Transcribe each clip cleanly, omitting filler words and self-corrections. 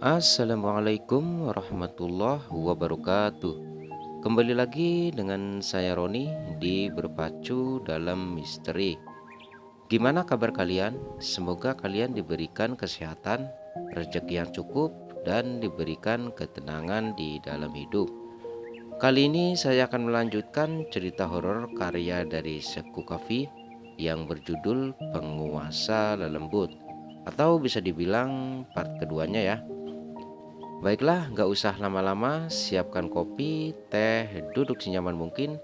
Assalamualaikum warahmatullahi wabarakatuh. Kembali lagi dengan saya Roni di Berpacu dalam Misteri. Gimana kabar kalian? Semoga kalian diberikan kesehatan, rezeki yang cukup, dan diberikan ketenangan di dalam hidup. Kali ini saya akan melanjutkan cerita horor karya dari Seku Kafi yang berjudul Penguasa Lelembut, atau bisa dibilang part keduanya ya. Baiklah, nggak usah lama-lama, siapkan kopi, teh, duduk senyaman mungkin,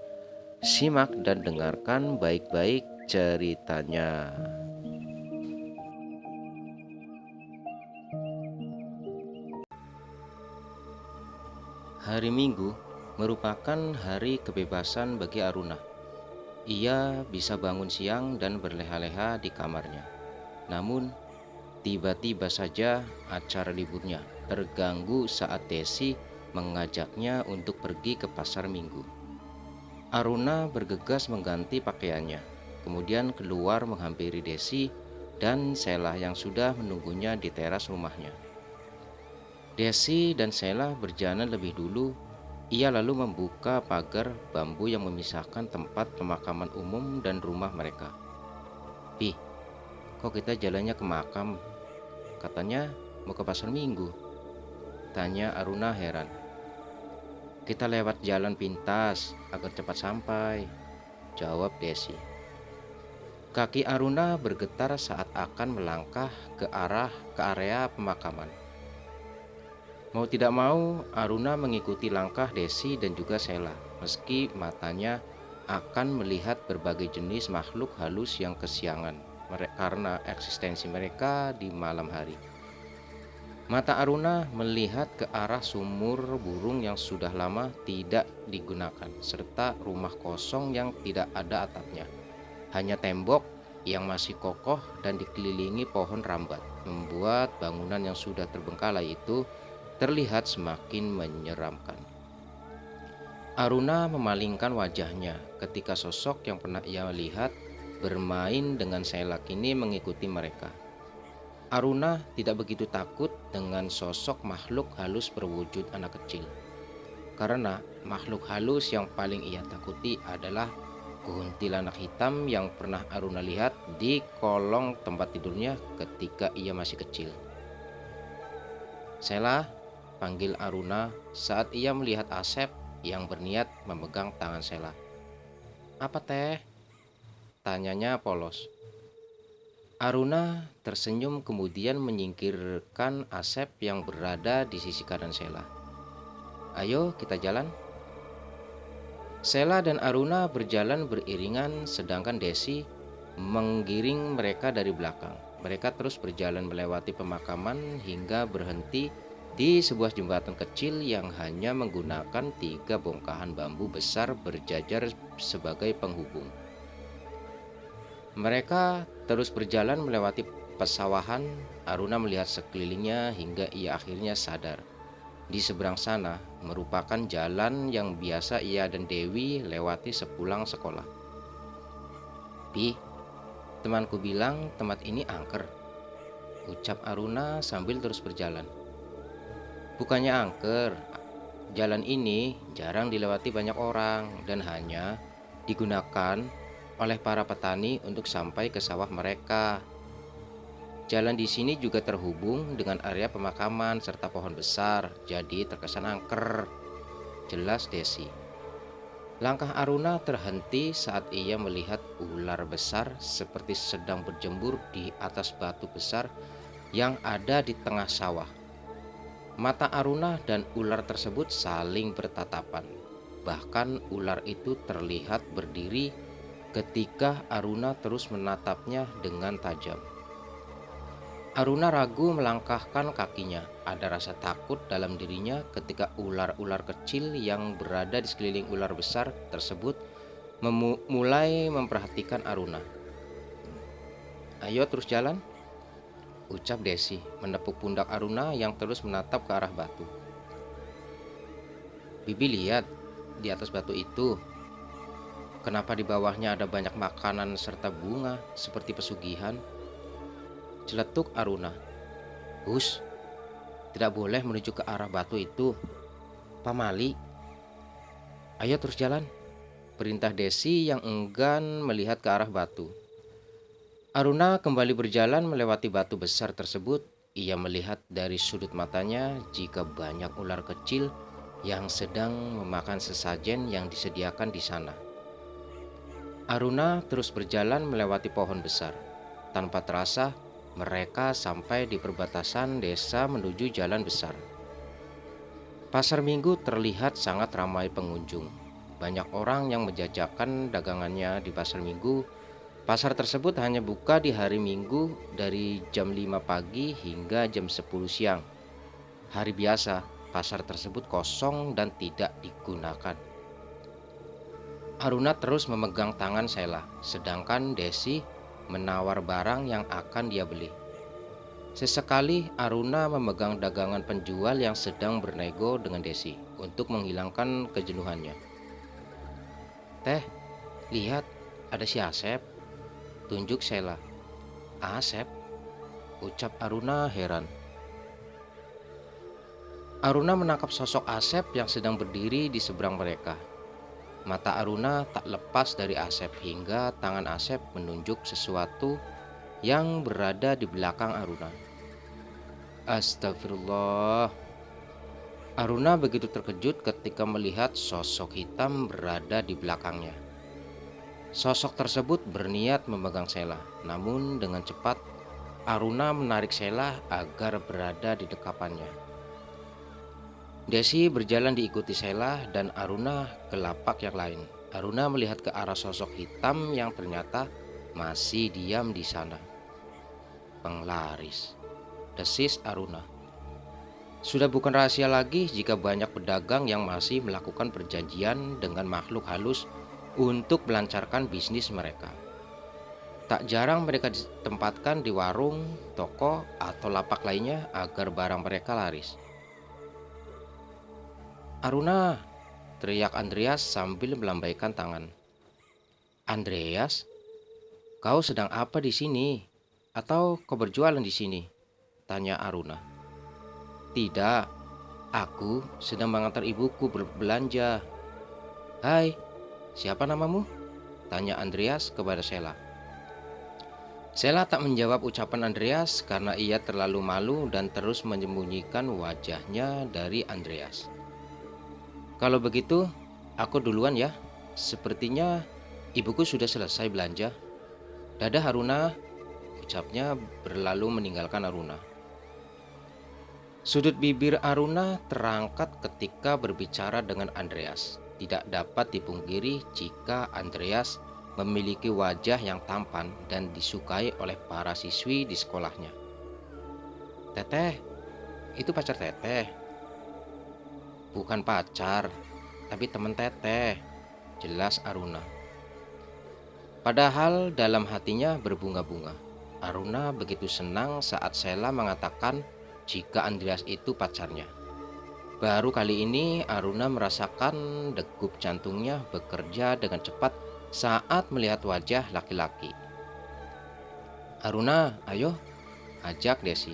simak dan dengarkan baik-baik ceritanya. Hari Minggu merupakan hari kebebasan bagi Aruna. Ia bisa bangun siang dan berleha-leha di kamarnya. Namun, tiba-tiba saja acara liburnya terganggu saat Desi mengajaknya untuk pergi ke pasar Minggu. Aruna bergegas mengganti pakaiannya, kemudian keluar menghampiri Desi dan Sheila yang sudah menunggunya di teras rumahnya. Desi dan Sheila berjalan lebih dulu. Ia lalu membuka pagar bambu yang memisahkan tempat pemakaman umum dan rumah mereka. "Pi, kok kita jalannya ke makam? Katanya mau ke pasar Minggu," tanya Aruna heran. "Kita lewat jalan pintas agar cepat sampai," jawab Desi. Kaki Aruna bergetar saat akan melangkah ke area pemakaman. Mau tidak mau, Aruna mengikuti langkah Desi dan juga Sheila, meski matanya akan melihat berbagai jenis makhluk halus yang kesiangan karena eksistensi mereka di malam hari. Mata Aruna melihat ke arah sumur burung yang sudah lama tidak digunakan, serta rumah kosong yang tidak ada atapnya. Hanya tembok yang masih kokoh dan dikelilingi pohon rambat membuat bangunan yang sudah terbengkalai itu terlihat semakin menyeramkan. Aruna memalingkan wajahnya ketika sosok yang pernah ia lihat bermain dengan Sheila kini mengikuti mereka. Aruna tidak begitu takut dengan sosok makhluk halus berwujud anak kecil, karena makhluk halus yang paling ia takuti adalah kuntilanak hitam yang pernah Aruna lihat di kolong tempat tidurnya ketika ia masih kecil. "Sheila," panggil Aruna saat ia melihat Asep yang berniat memegang tangan Sheila. "Apa teh?" tanyanya polos. Aruna tersenyum kemudian menyingkirkan Asep yang berada di sisi kanan Sheila. "Ayo kita jalan." Sheila dan Aruna berjalan beriringan sedangkan Desi menggiring mereka dari belakang. Mereka terus berjalan melewati pemakaman hingga berhenti di sebuah jembatan kecil yang hanya menggunakan 3 bongkahan bambu besar berjajar sebagai penghubung. Mereka terus berjalan melewati pesawahan. Aruna melihat sekelilingnya hingga ia akhirnya sadar. Di seberang sana merupakan jalan yang biasa ia dan Dewi lewati sepulang sekolah. "Pi, temanku bilang tempat ini angker," ucap Aruna sambil terus berjalan. "Bukannya angker, jalan ini jarang dilewati banyak orang dan hanya digunakan oleh para petani untuk sampai ke sawah mereka. Jalan di sini juga terhubung dengan area pemakaman serta pohon besar, jadi terkesan angker," jelas Desi. Langkah Aruna terhenti saat ia melihat ular besar seperti sedang berjemur di atas batu besar yang ada di tengah sawah. Mata Aruna dan ular tersebut saling bertatapan. Bahkan ular itu terlihat berdiri ketika Aruna terus menatapnya dengan tajam. Aruna ragu melangkahkan kakinya. Ada rasa takut dalam dirinya ketika ular-ular kecil yang berada di sekeliling ular besar tersebut mulai memperhatikan Aruna. "Ayo terus jalan," ucap Desi menepuk pundak Aruna yang terus menatap ke arah batu. "Bibi lihat di atas batu itu. Kenapa di bawahnya ada banyak makanan serta bunga seperti pesugihan?" celetuk Aruna. "Hus, Tidak boleh menuju ke arah batu itu, Pamali. Ayo terus jalan, perintah Desi yang enggan melihat ke arah batu. Aruna kembali berjalan melewati batu besar tersebut. Ia melihat dari sudut matanya jika banyak ular kecil yang sedang memakan sesajen yang disediakan di sana. Aruna terus berjalan melewati pohon besar. Tanpa terasa, mereka sampai di perbatasan desa menuju jalan besar. Pasar Minggu terlihat sangat ramai pengunjung. Banyak orang yang menjajakan dagangannya di Pasar Minggu. Pasar tersebut hanya buka di hari Minggu dari jam 5 pagi hingga jam 10 siang. Hari biasa, pasar tersebut kosong dan tidak digunakan. Aruna terus memegang tangan Sheila, sedangkan Desi menawar barang yang akan dia beli. Sesekali Aruna memegang dagangan penjual yang sedang bernego dengan Desi untuk menghilangkan kejenuhannya. "Teh, lihat, ada si Asep," tunjuk Sheila. "Asep?" ucap Aruna heran. Aruna menangkap sosok Asep yang sedang berdiri di seberang mereka. Mata Aruna tak lepas dari Asep hingga tangan Asep menunjuk sesuatu yang berada di belakang Aruna. Astagfirullah. Aruna begitu terkejut ketika melihat sosok hitam berada di belakangnya. Sosok tersebut berniat memegang Sheila, namun dengan cepat Aruna menarik Sheila agar berada di dekapannya. Desi berjalan diikuti Sheila dan Aruna ke lapak yang lain. Aruna melihat ke arah sosok hitam yang ternyata masih diam di sana. "Penglaris," desis Aruna. Sudah bukan rahasia lagi jika banyak pedagang yang masih melakukan perjanjian dengan makhluk halus untuk melancarkan bisnis mereka. Tak jarang mereka ditempatkan di warung, toko, atau lapak lainnya agar barang mereka laris. "Aruna!" teriak Andreas sambil melambaikan tangan. "Andreas, kau sedang apa di sini? Atau kau berjualan di sini?" tanya Aruna. "Tidak, aku sedang mengantar ibuku berbelanja." "Hai, siapa namamu?" tanya Andreas kepada Sheila. Sheila tak menjawab ucapan Andreas karena ia terlalu malu dan terus menyembunyikan wajahnya dari Andreas. "Kalau begitu, aku duluan ya. Sepertinya ibuku sudah selesai belanja." "Dadah Aruna," ucapnya berlalu meninggalkan Aruna. Sudut bibir Aruna terangkat ketika berbicara dengan Andreas. Tidak dapat dipungkiri jika Andreas memiliki wajah yang tampan dan disukai oleh para siswi di sekolahnya. "Teteh, itu pacar Teteh?" "Bukan pacar, tapi teman Teteh," jelas Aruna. Padahal dalam hatinya berbunga-bunga. Aruna begitu senang saat Sheila mengatakan jika Andreas itu pacarnya. Baru kali ini Aruna merasakan degup jantungnya bekerja dengan cepat saat melihat wajah laki-laki. "Aruna, ayo," ajak Desi.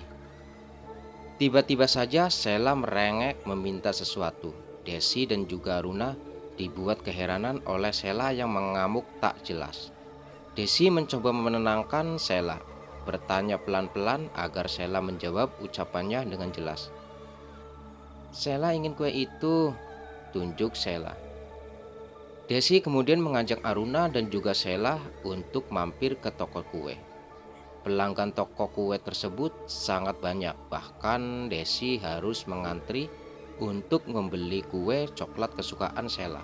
Tiba-tiba saja Sheila merengek meminta sesuatu. Desi dan juga Aruna dibuat keheranan oleh Sheila yang mengamuk tak jelas. Desi mencoba menenangkan Sheila, bertanya pelan-pelan agar Sheila menjawab ucapannya dengan jelas. "Sheila ingin kue itu," tunjuk Sheila. Desi kemudian mengajak Aruna dan juga Sheila untuk mampir ke toko kue. Pelanggan toko kue tersebut sangat banyak, bahkan Desi harus mengantri untuk membeli kue coklat kesukaan Sheila.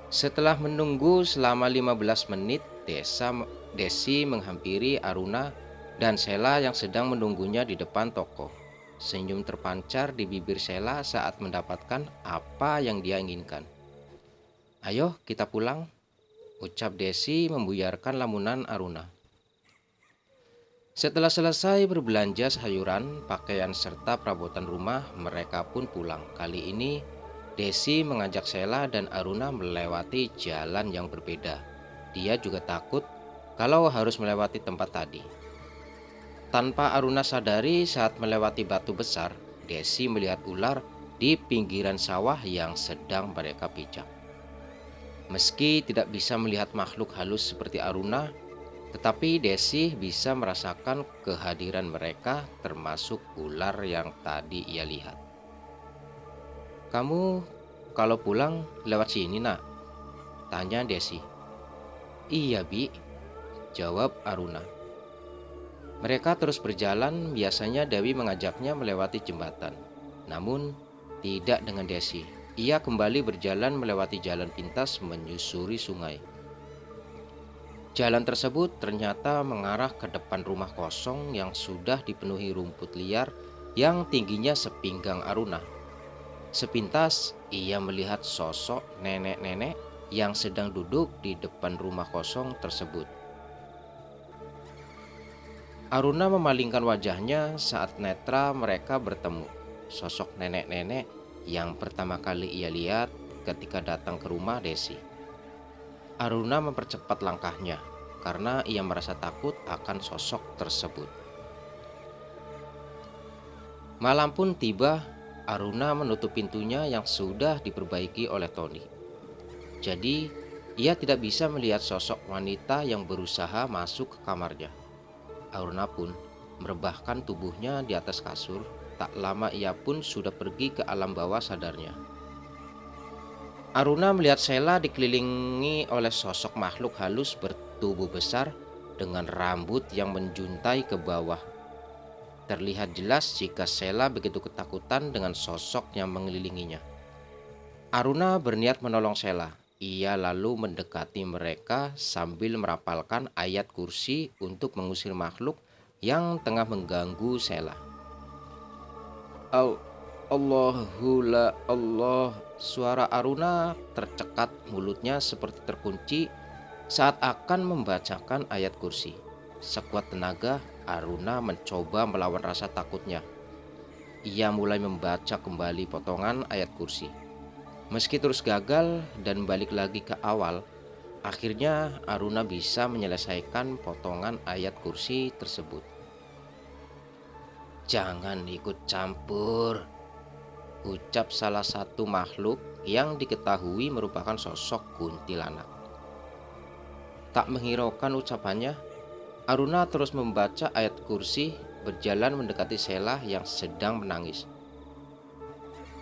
Setelah menunggu selama 15 menit, Desi menghampiri Aruna dan Sheila yang sedang menunggunya di depan toko. Senyum terpancar di bibir Sheila saat mendapatkan apa yang dia inginkan. "Ayo kita pulang," ucap Desi membuyarkan lamunan Aruna. Setelah selesai berbelanja sayuran, pakaian serta perabotan rumah, mereka pun pulang. Kali ini Desi mengajak Sheila dan Aruna melewati jalan yang berbeda. Dia juga takut kalau harus melewati tempat tadi. Tanpa Aruna sadari saat melewati batu besar, Desi melihat ular di pinggiran sawah yang sedang mereka pijak. Meski tidak bisa melihat makhluk halus seperti Aruna, tetapi Desi bisa merasakan kehadiran mereka termasuk ular yang tadi ia lihat. "Kamu kalau pulang lewat sini, Nak?" tanya Desi. "Iya, Bi," jawab Aruna. Mereka terus berjalan, biasanya Dewi mengajaknya melewati jembatan. Namun, tidak dengan Desi. Ia kembali berjalan melewati jalan pintas menyusuri sungai. Jalan tersebut ternyata mengarah ke depan rumah kosong yang sudah dipenuhi rumput liar yang tingginya sepinggang Aruna. Sepintas, ia melihat sosok nenek-nenek yang sedang duduk di depan rumah kosong tersebut. Aruna memalingkan wajahnya saat netra mereka bertemu. Sosok nenek-nenek yang pertama kali ia lihat ketika datang ke rumah Desi. Aruna mempercepat langkahnya karena ia merasa takut akan sosok tersebut. Malam pun tiba, Aruna menutup pintunya yang sudah diperbaiki oleh Tony. Jadi, ia tidak bisa melihat sosok wanita yang berusaha masuk ke kamarnya. Aruna pun merebahkan tubuhnya di atas kasur. Tak lama ia pun sudah pergi ke alam bawah sadarnya. Aruna melihat Sheila dikelilingi oleh sosok makhluk halus bertubuh besar dengan rambut yang menjuntai ke bawah. Terlihat jelas jika Sheila begitu ketakutan dengan sosok yang mengelilinginya. Aruna berniat menolong Sheila. Ia lalu mendekati mereka sambil merapalkan ayat kursi untuk mengusir makhluk yang tengah mengganggu Sheila. Allahu la Allah. Suara Aruna tercekat, mulutnya seperti terkunci saat akan membacakan ayat kursi. Sekuat tenaga, Aruna mencoba melawan rasa takutnya. Ia mulai membaca kembali potongan ayat kursi. Meski terus gagal dan balik lagi ke awal, akhirnya Aruna bisa menyelesaikan potongan ayat kursi tersebut. "Jangan ikut campur," ucap salah satu makhluk yang diketahui merupakan sosok kuntilanak. Tak menghiraukan ucapannya, Aruna terus membaca ayat kursi, berjalan mendekati Sheila yang sedang menangis.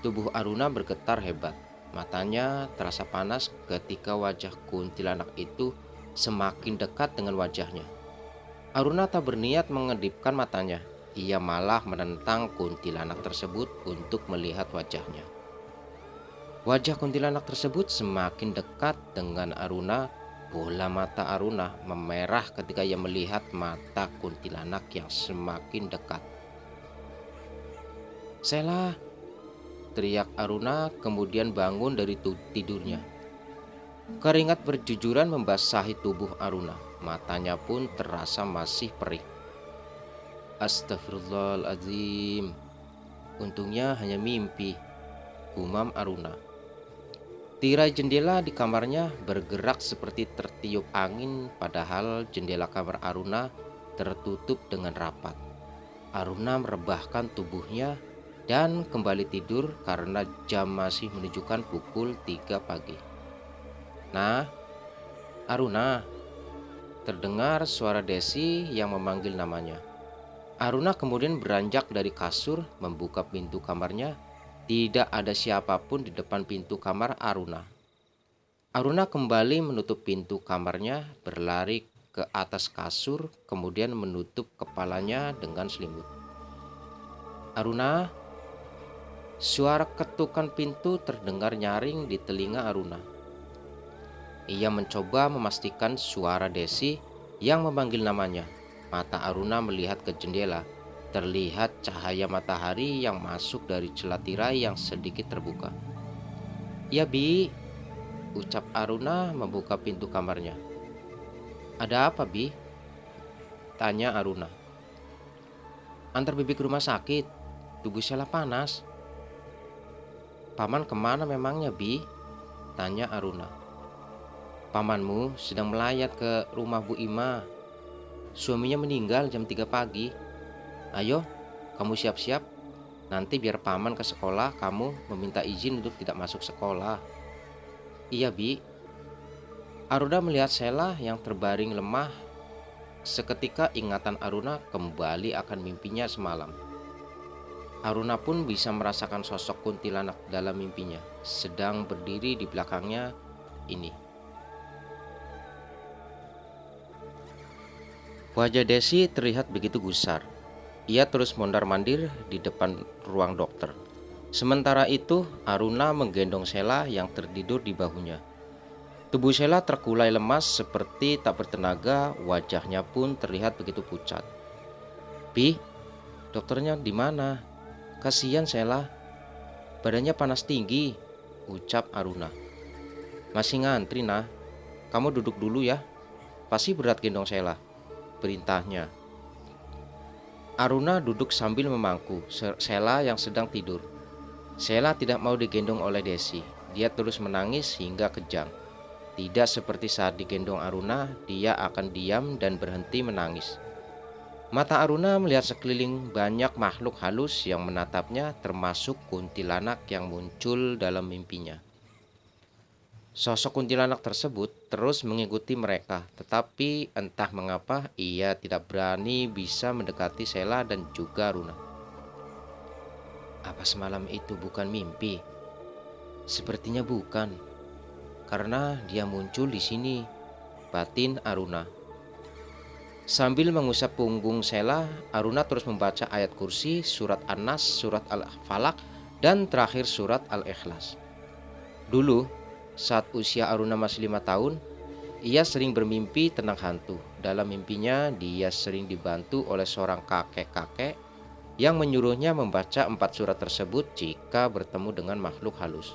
Tubuh Aruna bergetar hebat. Matanya terasa panas ketika wajah kuntilanak itu semakin dekat dengan wajahnya. Aruna tak berniat mengedipkan matanya. Ia malah menentang kuntilanak tersebut untuk melihat wajahnya. Wajah kuntilanak tersebut semakin dekat dengan Aruna. Bola mata Aruna memerah ketika ia melihat mata kuntilanak yang semakin dekat. "Sheila!" teriak Aruna, kemudian bangun dari tidurnya. Keringat berjujuran membasahi tubuh Aruna. Matanya pun terasa masih perih. "Astagfirullahaladzim. Untungnya hanya mimpi," gumam Aruna. Tirai jendela di kamarnya bergerak seperti tertiup angin, padahal jendela kamar Aruna tertutup dengan rapat. Aruna merebahkan tubuhnya dan kembali tidur karena jam masih menunjukkan pukul 3 pagi. "Nah, Aruna," terdengar suara Desi yang memanggil namanya. Aruna kemudian beranjak dari kasur, membuka pintu kamarnya. Tidak ada siapapun di depan pintu kamar Aruna. Aruna kembali menutup pintu kamarnya, berlari ke atas kasur, kemudian menutup kepalanya dengan selimut. "Aruna!" Suara ketukan pintu terdengar nyaring di telinga Aruna. Ia mencoba memastikan suara Desi yang memanggil namanya. Mata Aruna melihat ke jendela. Terlihat cahaya matahari yang masuk dari celah tirai yang sedikit terbuka. "Ya, Bi," ucap Aruna membuka pintu kamarnya. "Ada apa, Bi?" tanya Aruna. "Antar Bibi ke rumah sakit. Tubuh Sheila panas." "Paman kemana memangnya, Bi?" tanya Aruna. "Pamanmu sedang melayat ke rumah Bu Ima. Suaminya meninggal jam 3 pagi. Ayo, kamu siap-siap. Nanti biar paman ke sekolah, kamu meminta izin untuk tidak masuk sekolah. Iya, Bi. Aruna melihat Sheila yang terbaring lemah. Seketika ingatan Aruna kembali akan mimpinya semalam. Aruna pun bisa merasakan sosok kuntilanak dalam mimpinya, sedang berdiri di belakangnya ini. Wajah Desi terlihat begitu gusar. Ia terus mondar-mandir di depan ruang dokter. Sementara itu, Aruna menggendong Sheila yang tertidur di bahunya. Tubuh Sheila terkulai lemas seperti tak bertenaga, wajahnya pun terlihat begitu pucat. "Bi, dokternya di mana? Kasihan Sheila, badannya panas tinggi," ucap Aruna. "Masih ngantri, nah. Kamu duduk dulu ya. Pasti berat gendong Sheila," perintahnya. Aruna duduk sambil memangku Sheila yang sedang tidur. Sheila tidak mau digendong oleh Desi. Dia terus menangis hingga kejang. Tidak seperti saat digendong Aruna, dia akan diam dan berhenti menangis. Mata Aruna melihat sekeliling banyak makhluk halus yang menatapnya, termasuk kuntilanak yang muncul dalam mimpinya. Sosok kuntilanak tersebut terus mengikuti mereka, tetapi entah mengapa ia tidak berani bisa mendekati Sheila dan juga Aruna. Apa semalam itu bukan mimpi? Sepertinya bukan, karena dia muncul di sini, batin Aruna. Sambil mengusap punggung Sheila, Aruna terus membaca ayat kursi, surat An-Nas, surat Al-Falaq, dan terakhir surat Al-Ikhlas. Dulu, saat usia Aruna masih 5 tahun, ia sering bermimpi tentang hantu. Dalam mimpinya, dia sering dibantu oleh seorang kakek-kakek yang menyuruhnya membaca 4 surat tersebut jika bertemu dengan makhluk halus.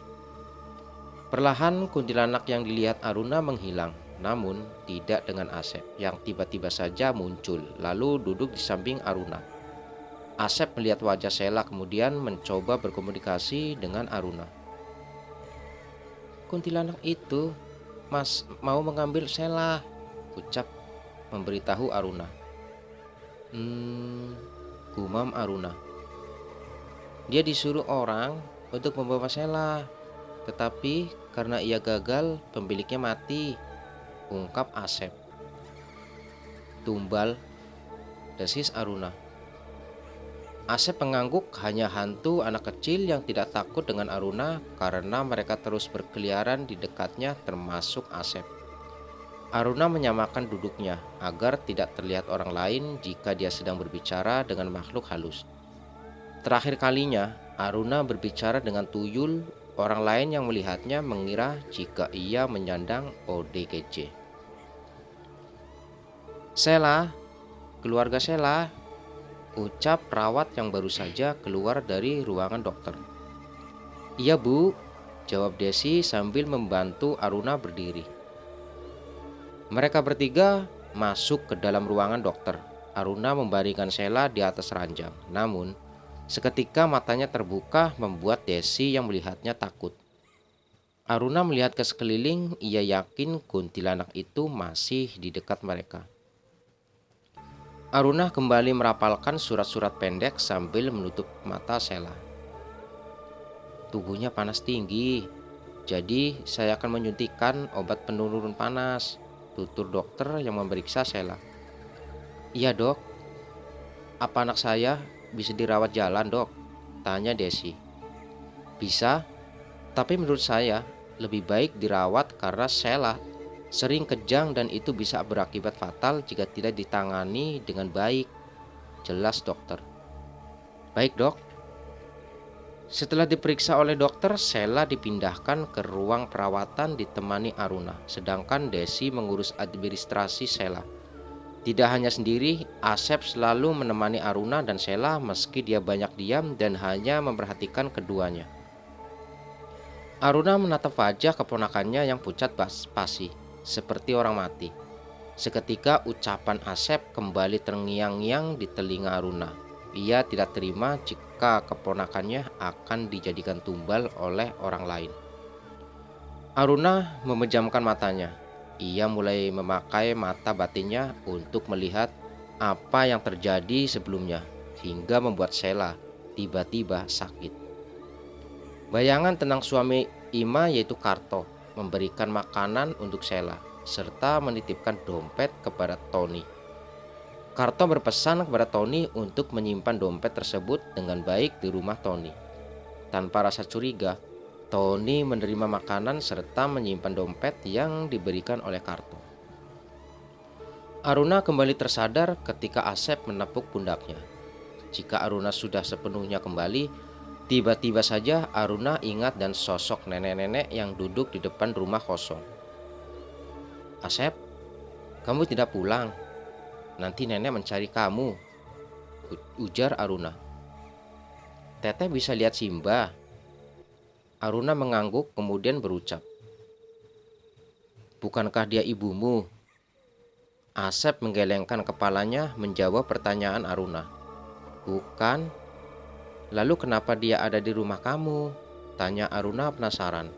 Perlahan kuntilanak yang dilihat Aruna menghilang, namun tidak dengan Asep yang tiba-tiba saja muncul lalu duduk di samping Aruna. Asep melihat wajah Sheila kemudian mencoba berkomunikasi dengan Aruna. "Kuntilanak itu mau mengambil Sheila," ucap memberitahu Aruna. Gumam Aruna. "Dia disuruh orang untuk membawa Sheila, tetapi karena ia gagal, pemiliknya mati," ungkap Asep. "Tumbal," desis Aruna. Asep mengangguk, hanya hantu anak kecil yang tidak takut dengan Aruna karena mereka terus berkeliaran di dekatnya termasuk Asep. Aruna menyamakan duduknya agar tidak terlihat orang lain jika dia sedang berbicara dengan makhluk halus. Terakhir kalinya, Aruna berbicara dengan tuyul. Orang lain yang melihatnya mengira jika ia menyandang ODGJ. "Sheila, keluarga Sheila," ucap perawat yang baru saja keluar dari ruangan dokter. "Iya, Bu," jawab Desi sambil membantu Aruna berdiri. Mereka bertiga masuk ke dalam ruangan dokter. Aruna membaringkan Sheila di atas ranjang. Namun, seketika matanya terbuka membuat Desi yang melihatnya takut. Aruna melihat ke sekeliling, ia yakin kuntilanak itu masih di dekat mereka. Aruna kembali merapalkan surat-surat pendek sambil menutup mata Sheila. "Tubuhnya panas tinggi, jadi saya akan menyuntikkan obat penurun panas," tutur dokter yang memeriksa Sheila. "Iya, Dok. Apa anak saya bisa dirawat jalan, Dok?" tanya Desi. "Bisa, tapi menurut saya lebih baik dirawat karena Sheila sering kejang dan itu bisa berakibat fatal jika tidak ditangani dengan baik," jelas dokter. "Baik, Dok." Setelah diperiksa oleh dokter, Sheila dipindahkan ke ruang perawatan ditemani Aruna, sedangkan Desi mengurus administrasi Sheila. Tidak hanya sendiri, Asep selalu menemani Aruna dan Sheila meski dia banyak diam dan hanya memperhatikan keduanya. Aruna menatap wajah keponakannya yang pucat pasi, seperti orang mati. Seketika ucapan Asep kembali terngiang-ngiang di telinga Aruna. Ia tidak terima jika keponakannya akan dijadikan tumbal oleh orang lain. Aruna memejamkan matanya. Ia mulai memakai mata batinnya untuk melihat apa yang terjadi sebelumnya. hingga membuat Sheila tiba-tiba sakit. Bayangan tentang suami Ima yaitu Karto memberikan makanan untuk Sheila serta menitipkan dompet kepada Tony. Karto berpesan kepada Tony untuk menyimpan dompet tersebut dengan baik di rumah Tony. Tanpa rasa curiga, Tony menerima makanan serta menyimpan dompet yang diberikan oleh Karto. Aruna kembali tersadar ketika Asep menepuk pundaknya. Jika Aruna sudah sepenuhnya kembali, tiba-tiba saja Aruna ingat dan sosok nenek-nenek yang duduk di depan rumah kosong. "Asep, kamu tidak pulang. Nanti nenek mencari kamu," ujar Aruna. "Teteh bisa lihat Simba." Aruna mengangguk kemudian berucap, "Bukankah dia ibumu?" Asep menggelengkan kepalanya menjawab pertanyaan Aruna. "Bukan." "Lalu kenapa dia ada di rumah kamu?" tanya Aruna penasaran.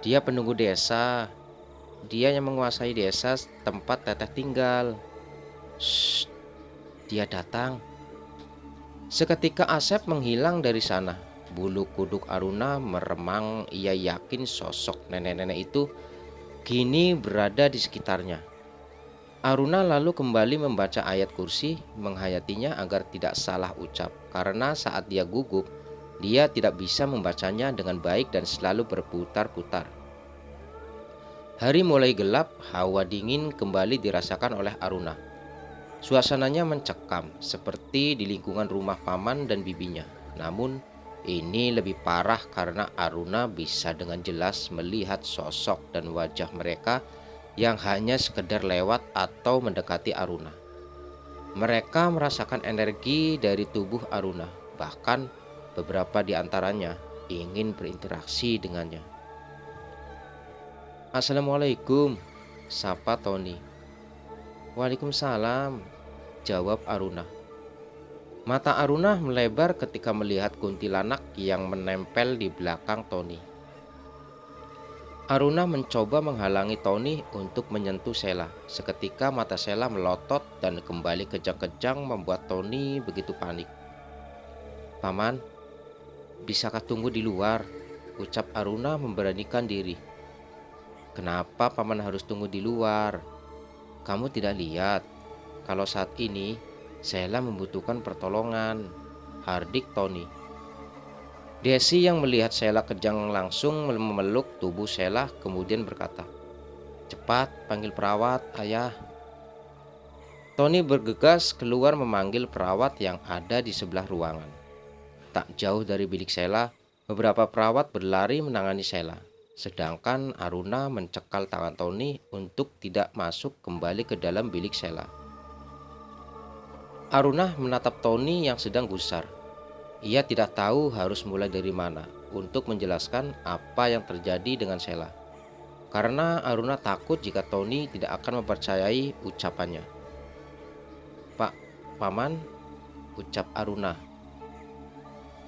"Dia penunggu desa. Dia yang menguasai desa tempat teteh tinggal." "Shh, dia datang." Seketika Asep menghilang dari sana. Bulu kuduk Aruna meremang. Ia yakin sosok nenek-nenek itu kini berada di sekitarnya. Aruna lalu kembali membaca ayat kursi, menghayatinya agar tidak salah ucap, karena saat dia gugup, dia tidak bisa membacanya dengan baik dan selalu berputar-putar. Hari mulai gelap, hawa dingin kembali dirasakan oleh Aruna. Suasananya mencekam, seperti di lingkungan rumah paman dan bibinya. Namun, ini lebih parah karena Aruna bisa dengan jelas melihat sosok dan wajah mereka yang hanya sekedar lewat atau mendekati Aruna. Mereka merasakan energi dari tubuh Aruna, bahkan beberapa di antaranya ingin berinteraksi dengannya. "Assalamualaikum," sapa Tony. "Waalaikumsalam," jawab Aruna. Mata Aruna melebar ketika melihat kuntilanak yang menempel di belakang Tony. Aruna mencoba menghalangi Tony untuk menyentuh Sheila. Seketika mata Sheila melotot dan kembali kejang-kejang membuat Tony begitu panik. "Paman, bisakah tunggu di luar?" ucap Aruna memberanikan diri. "Kenapa paman harus tunggu di luar? Kamu tidak lihat kalau saat ini Sheila membutuhkan pertolongan," hardik Tony. Desi yang melihat Sheila kejang langsung memeluk tubuh Sheila kemudian berkata, "Cepat panggil perawat, ayah." Tony bergegas keluar memanggil perawat yang ada di sebelah ruangan. Tak jauh dari bilik Sheila, beberapa perawat berlari menangani Sheila, sedangkan Aruna mencekal tangan Tony untuk tidak masuk kembali ke dalam bilik Sheila. Aruna menatap Tony yang sedang gusar. Ia tidak tahu harus mulai dari mana untuk menjelaskan apa yang terjadi dengan Sheila. Karena Aruna takut jika Tony tidak akan mempercayai ucapannya. "Pak, Paman," ucap Aruna.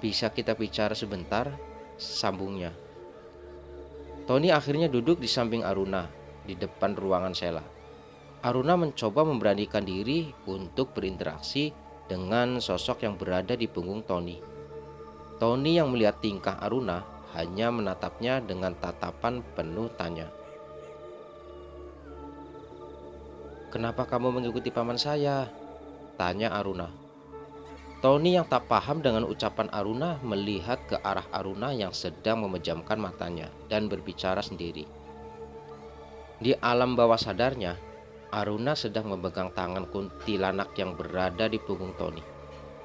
"Bisa kita bicara sebentar?" sambungnya. Tony akhirnya duduk di samping Aruna, di depan ruangan Sheila. Aruna mencoba memberanikan diri untuk berinteraksi dengan sosok yang berada di punggung Tony. Tony yang melihat tingkah Aruna hanya menatapnya dengan tatapan penuh tanya. "Kenapa kamu mengikuti paman saya?" tanya Aruna. Tony yang tak paham dengan ucapan Aruna melihat ke arah Aruna yang sedang memejamkan matanya dan berbicara sendiri. Di alam bawah sadarnya, Aruna sedang memegang tangan kuntilanak yang berada di punggung Tony.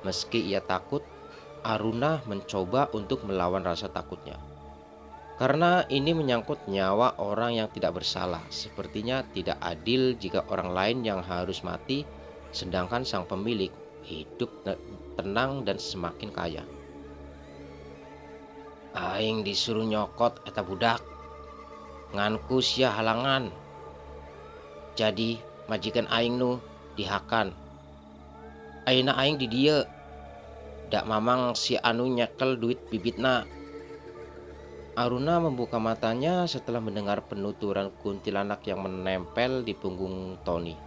Meski ia takut, Aruna mencoba untuk melawan rasa takutnya. Karena ini menyangkut nyawa orang yang tidak bersalah, sepertinya tidak adil jika orang lain yang harus mati, sedangkan sang pemilik hidup tenang dan semakin kaya. "Aing disuruh nyokot eta budak, nganku sia halangan. Jadi majikan aing nu dihakan. Ayeuna aing di dieu. Dak mamang si anu nyekel duit bibitna." Aruna membuka matanya setelah mendengar penuturan kuntilanak yang menempel di punggung Tony.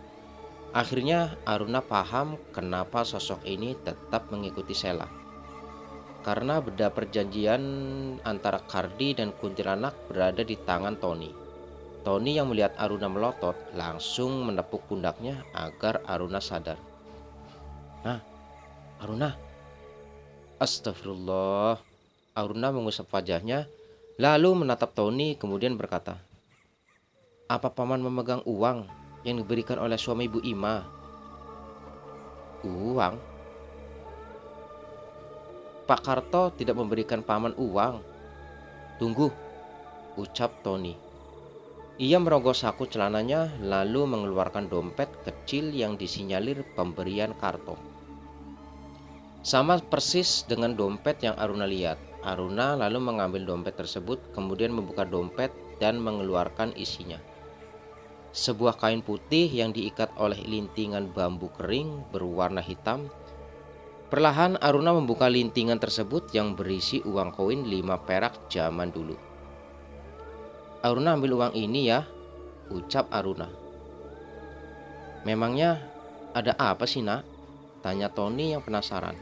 Akhirnya Aruna paham kenapa sosok ini tetap mengikuti Sela. Karena benda perjanjian antara Kardi dan kuntilanak berada di tangan Tony. Tony yang melihat Aruna melotot langsung menepuk pundaknya agar Aruna sadar. Nah, Aruna, astagfirullah. Aruna mengusap wajahnya, lalu menatap Tony kemudian berkata, apa paman memegang uang yang diberikan oleh suami Ibu Ima? Uang? Pak Karto tidak memberikan paman uang. Tunggu, ucap Tony. Ia merogoh saku celananya lalu mengeluarkan dompet kecil yang disinyalir pemberian Karto. Sama persis dengan dompet yang Aruna lihat. Aruna lalu mengambil dompet tersebut, kemudian membuka dompet dan mengeluarkan isinya. Sebuah kain putih yang diikat oleh lintingan bambu kering berwarna hitam. Perlahan Aruna membuka lintingan tersebut yang berisi uang koin 5 perak zaman dulu. Aruna ambil uang ini ya, ucap Aruna. Memangnya ada apa sih nak? Tanya Tony yang penasaran.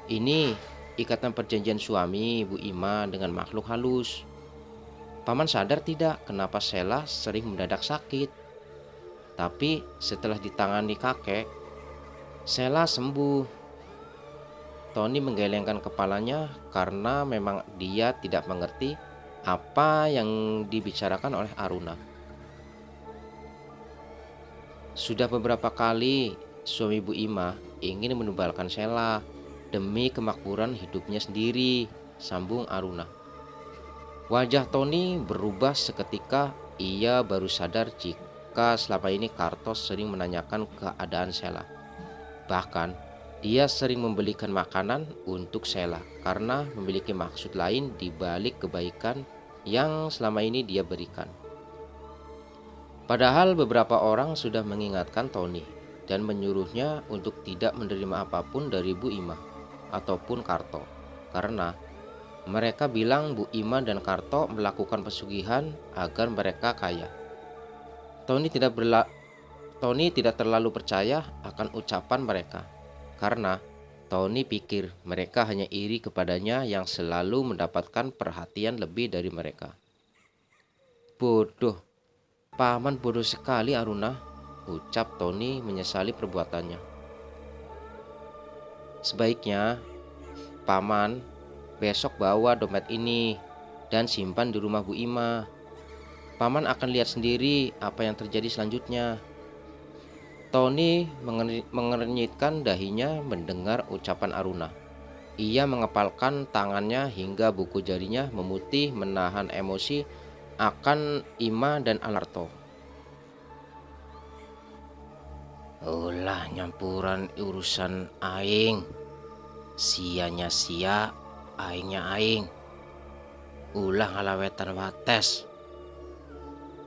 Ini ikatan perjanjian suami Bu Ima dengan makhluk halus. Paman sadar tidak kenapa Sela sering mendadak sakit? Tapi setelah ditangani kakek, Sela sembuh. Tony menggelengkan kepalanya karena memang dia tidak mengerti apa yang dibicarakan oleh Aruna. Sudah beberapa kali suami Bu Ima ingin menumbalkan Sela demi kemakmuran hidupnya sendiri, sambung Aruna. Wajah Tony berubah seketika. Ia baru sadar jika selama ini Kartos sering menanyakan keadaan Sela. Bahkan dia sering membelikan makanan untuk Sela karena memiliki maksud lain di balik kebaikan yang selama ini dia berikan. Padahal beberapa orang sudah mengingatkan Tony dan menyuruhnya untuk tidak menerima apapun dari Bu Ima ataupun Karto, karena mereka bilang Bu Ima dan Karto melakukan pesugihan agar mereka kaya. Tony tidak terlalu percaya akan ucapan mereka, karena Tony pikir mereka hanya iri kepadanya yang selalu mendapatkan perhatian lebih dari mereka. Bodoh, paman bodoh sekali Aruna, ucap Tony menyesali perbuatannya. Sebaiknya paman besok bawa dompet ini dan simpan di rumah Bu Ima. Paman akan lihat sendiri apa yang terjadi selanjutnya. Tony mengernyitkan dahinya mendengar ucapan Aruna. Ia mengepalkan tangannya hingga buku jarinya memutih menahan emosi akan Ima dan Alarto. Ulah nyampuran urusan aing. Sianya sia, aingnya aing. Ulah ngalawetan wates.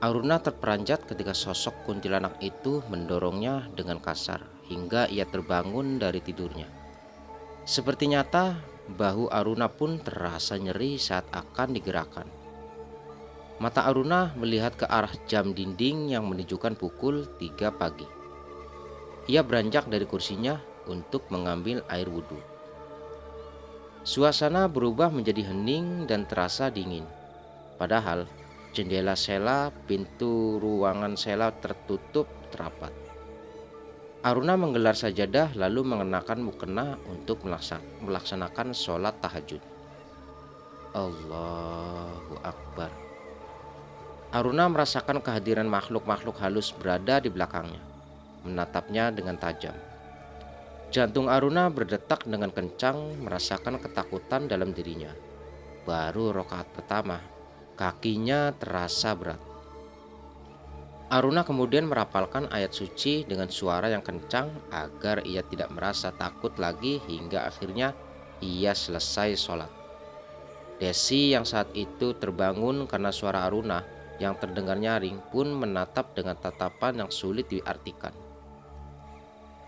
Aruna terperanjat ketika sosok kuntilanak itu mendorongnya dengan kasar hingga ia terbangun dari tidurnya. Seperti nyata, bahu Aruna pun terasa nyeri saat akan digerakkan. Mata Aruna melihat ke arah jam dinding yang menunjukkan pukul 3 pagi. Ia beranjak dari kursinya untuk mengambil air wudhu. Suasana berubah menjadi hening dan terasa dingin. Padahal jendela Sela, pintu ruangan Sela tertutup rapat. Aruna menggelar sajadah lalu mengenakan mukena untuk melaksanakan sholat tahajud. Allahu Akbar. Aruna merasakan kehadiran makhluk-makhluk halus berada di belakangnya, menatapnya dengan tajam. Jantung Aruna berdetak dengan kencang, merasakan ketakutan dalam dirinya. Baru rakaat pertama, kakinya terasa berat. Aruna kemudian merapalkan ayat suci dengan suara yang kencang agar ia tidak merasa takut lagi hingga akhirnya ia selesai sholat. Desi yang saat itu terbangun karena suara Aruna yang terdengar nyaring pun menatap dengan tatapan yang sulit diartikan.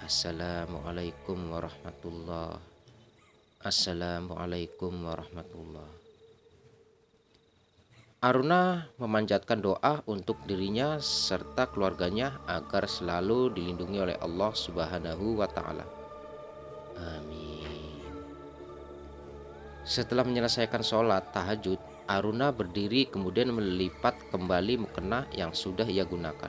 Assalamualaikum warahmatullahi. Assalamualaikum warahmatullahi. Aruna memanjatkan doa untuk dirinya serta keluarganya agar selalu dilindungi oleh Allah Subhanahu wa Ta'ala. Amin. Setelah menyelesaikan sholat tahajud, Aruna berdiri kemudian melipat kembali mukena yang sudah ia gunakan.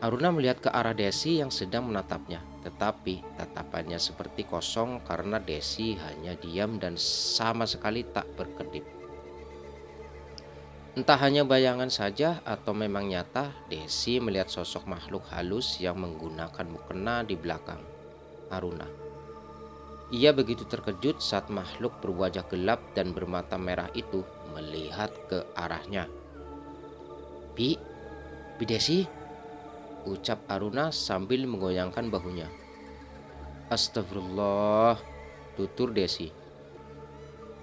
Aruna melihat ke arah Desi yang sedang menatapnya, tetapi tatapannya seperti kosong karena Desi hanya diam dan sama sekali tak berkedip. Entah hanya bayangan saja atau memang nyata, Desi melihat sosok makhluk halus yang menggunakan mukena di belakang Aruna. Ia begitu terkejut saat makhluk berwajah gelap dan bermata merah itu melihat ke arahnya. Bi Desi, ucap Aruna sambil menggoyangkan bahunya. Astagfirullah, tutur Desi.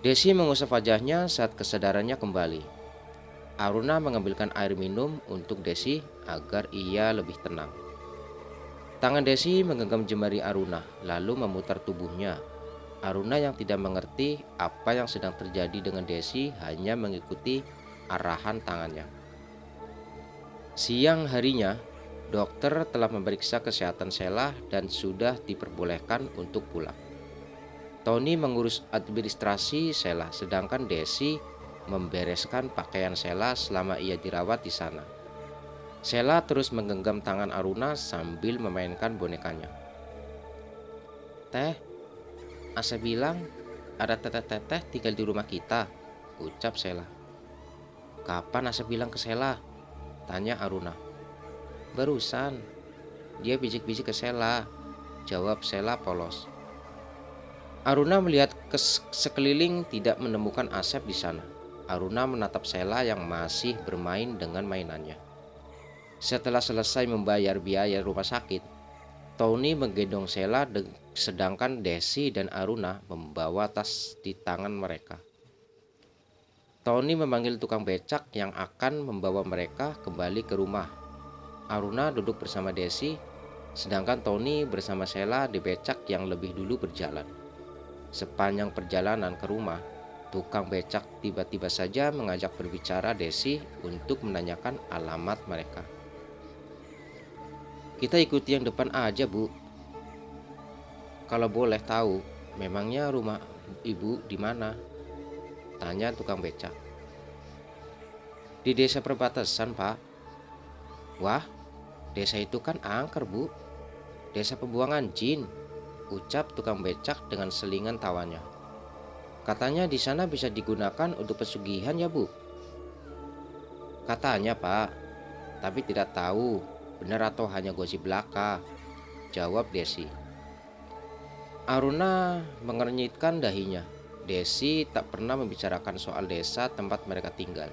Desi mengusap wajahnya saat kesadarannya kembali. Aruna mengambilkan air minum untuk Desi agar ia lebih tenang. Tangan Desi menggenggam jemari Aruna, lalu memutar tubuhnya. Aruna yang tidak mengerti apa yang sedang terjadi dengan Desi hanya mengikuti arahan tangannya. Siang harinya, dokter telah memeriksa kesehatan Sheila dan sudah diperbolehkan untuk pulang. Tony mengurus administrasi Sheila, sedangkan Desi membereskan pakaian Sheila selama ia dirawat di sana. Sheila terus menggenggam tangan Aruna sambil memainkan bonekanya. Teh, Asa bilang ada teteh-teteh tinggal di rumah kita, ucap Sheila. Kapan Asa bilang ke Sheila? Tanya Aruna. Barusan, dia bisik-bisik ke Sheila, jawab Sheila polos. Aruna melihat ke sekeliling tidak menemukan Asep di sana. Aruna menatap Sheila yang masih bermain dengan mainannya. Setelah selesai membayar biaya rumah sakit, Tony menggendong Sheila sedangkan Desi dan Aruna membawa tas di tangan mereka. Tony memanggil tukang becak yang akan membawa mereka kembali ke rumah. Aruna duduk bersama Desi, sedangkan Tony bersama Sheila di becak yang lebih dulu berjalan. Sepanjang perjalanan ke rumah, tukang becak tiba-tiba saja mengajak berbicara Desi untuk menanyakan alamat mereka. Kita ikuti yang depan aja, Bu. Kalau boleh tahu, memangnya rumah Ibu di mana? Tanya tukang becak. Di desa perbatasan, Pak. Wah, desa itu kan angker, Bu. Desa pembuangan jin, ucap tukang becak dengan selingan tawanya. Katanya di sana bisa digunakan untuk pesugihan ya, Bu. Katanya, Pak, tapi tidak tahu benar atau hanya gosip belaka, jawab Desi. Aruna mengernyitkan dahinya. Desi tak pernah membicarakan soal desa tempat mereka tinggal.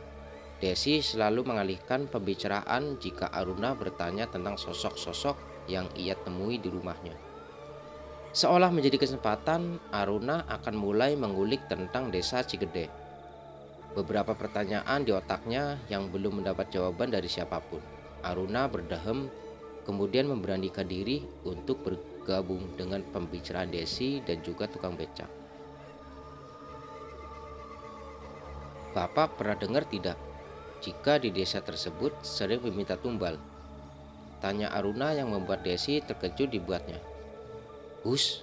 Desi selalu mengalihkan pembicaraan jika Aruna bertanya tentang sosok-sosok yang ia temui di rumahnya. Seolah menjadi kesempatan, Aruna akan mulai mengulik tentang desa Cigede. Beberapa pertanyaan di otaknya yang belum mendapat jawaban dari siapapun. Aruna berdehem, kemudian memberanikan diri untuk bergabung dengan pembicaraan Desi dan juga tukang becak. Bapak pernah dengar tidak jika di desa tersebut sering meminta tumbal? Tanya Aruna yang membuat Desi terkejut dibuatnya. Hus,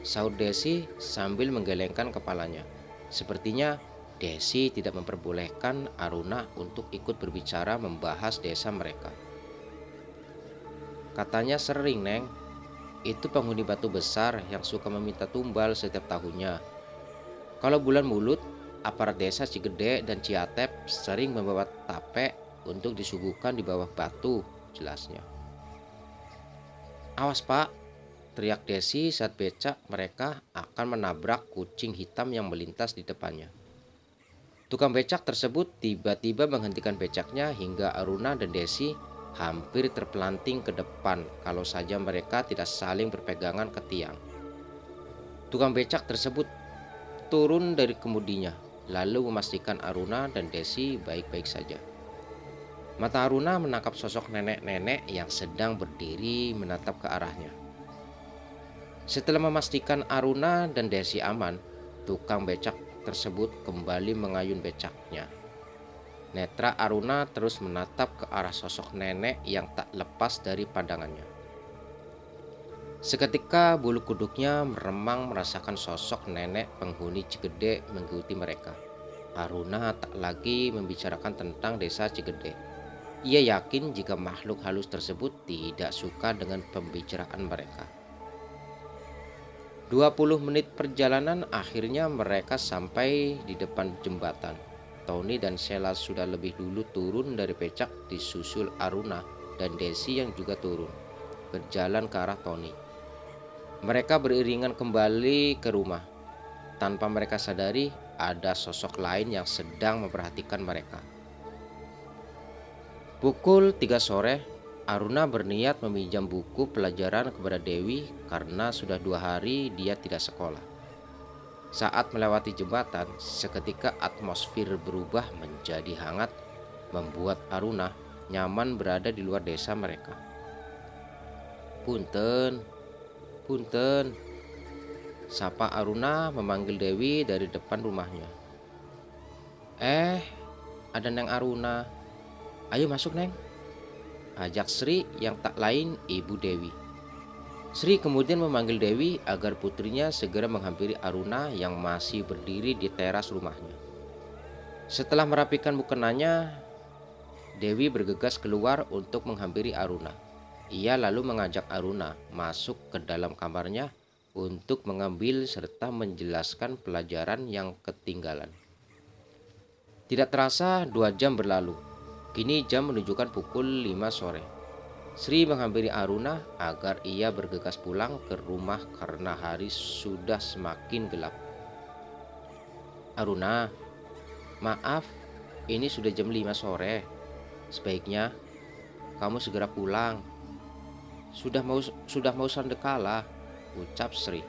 sahut Desi sambil menggelengkan kepalanya. Sepertinya Desi tidak memperbolehkan Aruna untuk ikut berbicara membahas desa mereka. Katanya sering, Neng. Itu penghuni batu besar yang suka meminta tumbal setiap tahunnya. Kalau bulan Mulut, aparat desa Cigede dan Ciatep sering membawa tape untuk disuguhkan di bawah batu, jelasnya. Awas, Pak, teriak Desi saat becak mereka akan menabrak kucing hitam yang melintas di depannya. Tukang becak tersebut tiba-tiba menghentikan becaknya hingga Aruna dan Desi hampir terpelanting ke depan kalau saja mereka tidak saling berpegangan ke tiang. Tukang becak tersebut turun dari kemudinya, lalu memastikan Aruna dan Desi baik-baik saja. Mata Aruna menangkap sosok nenek-nenek yang sedang berdiri menatap ke arahnya. Setelah memastikan Aruna dan Desi aman, tukang becak tersebut kembali mengayun becaknya. Netra Aruna terus menatap ke arah sosok nenek yang tak lepas dari pandangannya. Seketika bulu kuduknya meremang merasakan sosok nenek penghuni Cigede mengikuti mereka. Aruna tak lagi membicarakan tentang desa Cigede. Ia yakin jika makhluk halus tersebut tidak suka dengan pembicaraan mereka. 20 menit perjalanan akhirnya mereka sampai di depan jembatan. Tony dan Sheila sudah lebih dulu turun dari becak disusul Aruna dan Desi yang juga turun, berjalan ke arah Tony. Mereka beriringan kembali ke rumah. Tanpa mereka sadari, ada sosok lain yang sedang memperhatikan mereka. Pukul 3 sore, Aruna berniat meminjam buku pelajaran kepada Dewi karena sudah 2 hari dia tidak sekolah. Saat melewati jembatan, seketika atmosfer berubah menjadi hangat, membuat Aruna nyaman berada di luar desa mereka. Punten, punten, sapa Aruna memanggil Dewi dari depan rumahnya. Ada Neng Aruna. Ayo masuk, Neng, ajak Sri yang tak lain Ibu Dewi. Sri kemudian memanggil Dewi agar putrinya segera menghampiri Aruna yang masih berdiri di teras rumahnya. Setelah merapikan mukenanya, Dewi bergegas keluar untuk menghampiri Aruna. Ia lalu mengajak Aruna masuk ke dalam kamarnya untuk mengambil serta menjelaskan pelajaran yang ketinggalan. Tidak terasa 2 jam berlalu. Kini jam menunjukkan pukul 5 sore. Sri menghampiri Aruna agar ia bergegas pulang ke rumah karena hari sudah semakin gelap. Aruna, maaf, ini sudah jam 5 sore. Sebaiknya kamu segera pulang. Sudah mau sandekala, ucap Sri.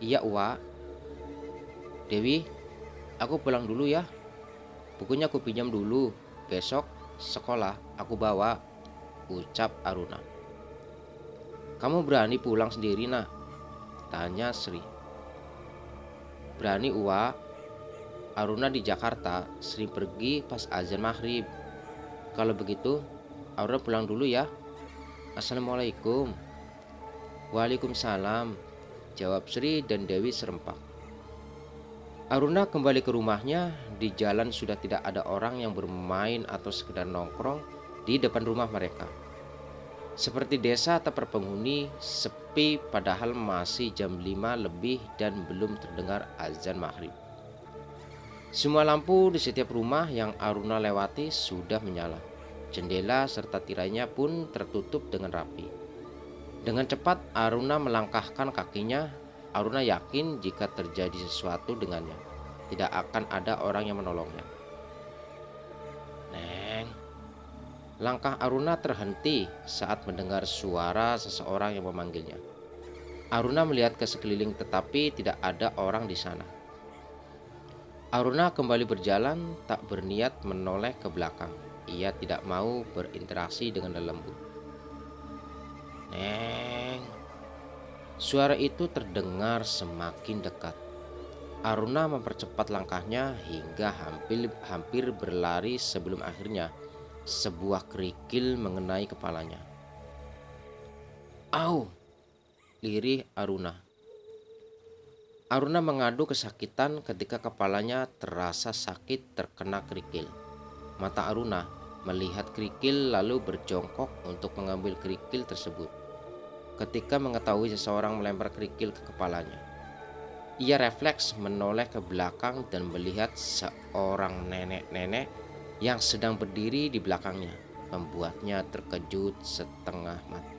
Iya, Uwa. Dewi, aku pulang dulu ya. Bukunya aku pinjam dulu. Besok sekolah aku bawa, ucap Aruna. Kamu berani pulang sendiri, nak? Tanya Sri. Berani, Uwa. Aruna di Jakarta, Sri pergi pas azan maghrib. Kalau begitu, Aruna pulang dulu ya. Assalamualaikum. Waalaikumsalam, jawab Sri dan Dewi serempak. Aruna kembali ke rumahnya. Di jalan sudah tidak ada orang yang bermain atau sekedar nongkrong di depan rumah mereka. Seperti desa tak berpenghuni, sepi padahal masih jam 5 lebih dan belum terdengar azan maghrib. Semua lampu di setiap rumah yang Aruna lewati sudah menyala. Jendela serta tirainya pun tertutup dengan rapi. Dengan cepat Aruna melangkahkan kakinya. Aruna yakin jika terjadi sesuatu dengannya, tidak akan ada orang yang menolongnya. Neng. Langkah Aruna terhenti saat mendengar suara seseorang yang memanggilnya. Aruna melihat ke sekeliling tetapi tidak ada orang di sana. Aruna kembali berjalan, tak berniat menoleh ke belakang. Ia tidak mau berinteraksi dengan lembut. Neng. Suara itu terdengar semakin dekat. Aruna mempercepat langkahnya hingga hampir berlari sebelum akhirnya sebuah kerikil mengenai kepalanya. Au! Lirih Aruna. Aruna mengadu kesakitan ketika kepalanya terasa sakit terkena kerikil. Mata Aruna melihat kerikil lalu berjongkok untuk mengambil kerikil tersebut. Ketika mengetahui seseorang melempar kerikil ke kepalanya, ia refleks menoleh ke belakang dan melihat seorang nenek-nenek yang sedang berdiri di belakangnya, membuatnya terkejut setengah mati.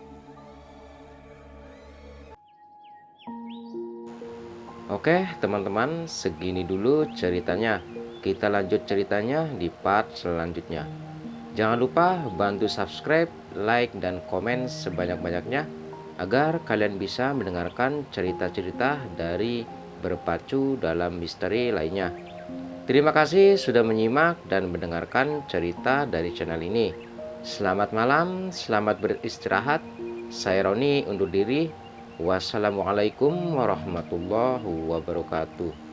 Oke teman-teman, segini dulu ceritanya. Kita lanjut ceritanya di part selanjutnya. Jangan lupa bantu subscribe, like, dan komen sebanyak-banyaknya agar kalian bisa mendengarkan cerita-cerita dari Berpacu dalam Misteri lainnya. Terima kasih sudah menyimak dan mendengarkan cerita dari channel ini. Selamat malam, selamat beristirahat. Saya Roni undur diri. Wassalamualaikum warahmatullahi wabarakatuh.